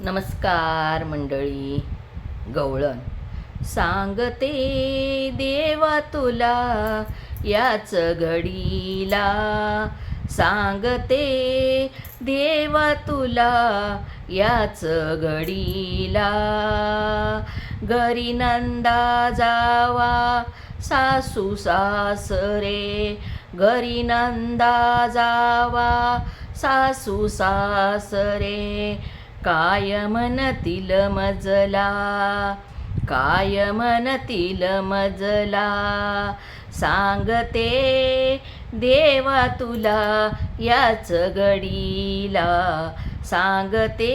नमस्कार मंडळी. गवळण सांगते देवा तुला याच घडीला, सांगते देवा तुला याच घडीला. घरी नंदा जावा सासू सासरे, घरी नंदा जावा सासू सासरे. काय म्हणतील मजला, काय म्हणतील मजला. सांगते देवा तुला याच घडीला, सांगते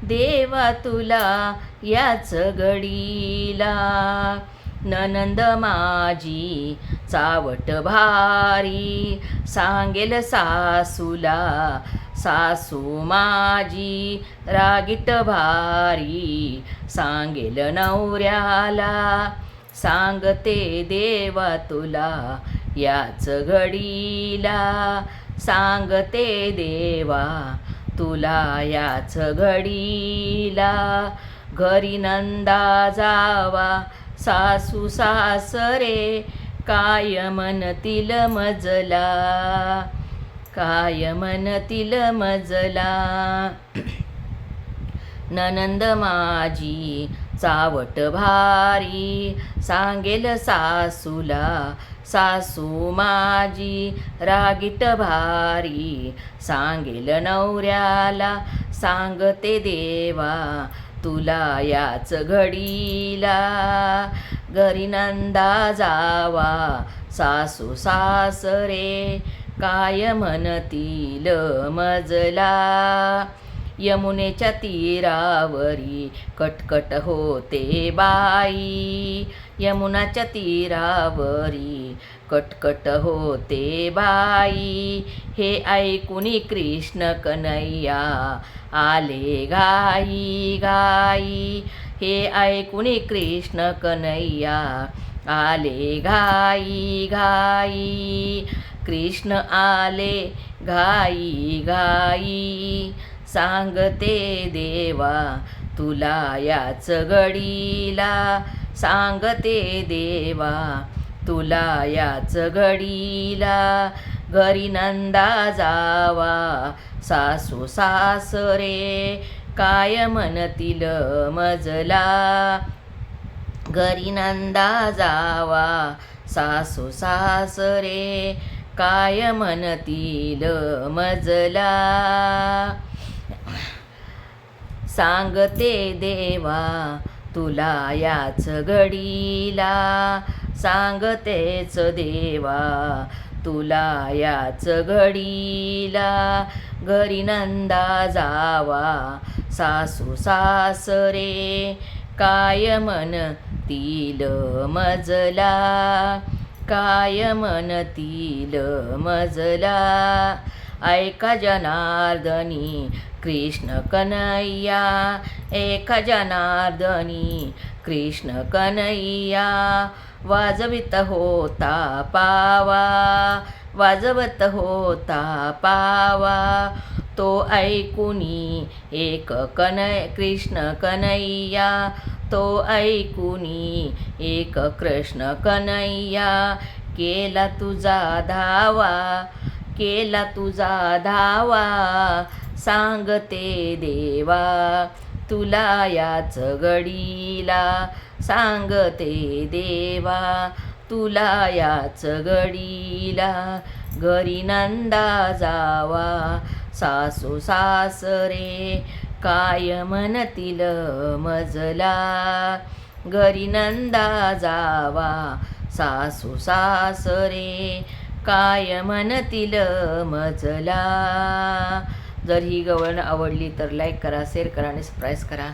देवा तुला याच घडीला. ननंद माझी चावट भारी, सांगेल सासूला. सासू माझी रागीट भारी, सांगेल नवऱ्याला. सांगते देवा तुला याच घडीला, सांगते देवा तुला याच घडीला. घरी नंदा जावा सासू सासरे, काय म्हणतील मजला, काय म्हणतील मजला. ननंद माझी चावट भारी, सांगेल सासूला. सासू माझी रागीट भारी, सांगेल नवऱ्याला. सांगते देवा तुला याच घडीला. घरी नंदा जावा सासू सासरे, काय म्हणतील मजला. यमुनेच्या तीरावरी कटकट होते बाई, यमुनाच्या तीरावरी कटकट होते बाई. हे ऐकुनी कृष्ण कन्हैया आले घाई घाई, हे ऐकुनी कृष्ण कन्हैया आले घाई घाई. कृष्ण आले घाई घाई, सांगते देवा तुला याच घडीला. सांगते देवा तुला याच घडीला. घरी नंदा जावा सासू सासरे, काय म्हणतील मजला. घरी नंदा जावा सासू सासरे, काय म्हणतील मजला. सांगते देवा तुला याच घडीला, सांगतेच देवा तुला याच घडीला. घरी नंदा जावा सासू सासरे, काय म्हणतील मजला, काय म्हणतील मजला. ऐका जनार्दनी कृष्ण कन्हैया, ऐका जनार्दनी कृष्ण कन्हैया. वाजवित होता पावा, वाजवत होता पावा. तो ऐकुनी एक कृष्ण कन्हैया, तो ऐकुनी एक कृष्ण कन्हैया. केला तुझा धावा, केला तुझा धावा. सांगते देवा तुला याच घडीला, सांगते देवा तुला याच घडीला. घरी नंदा जावा सासू सासरे, काय म्हणतील मजला. घरी नंदा जावा सासू सासरे, काय म्हणतील मजला. जर ही गवळण आवडली तर लाईक करा, शेअर करा आणि सबस्क्राईब करा.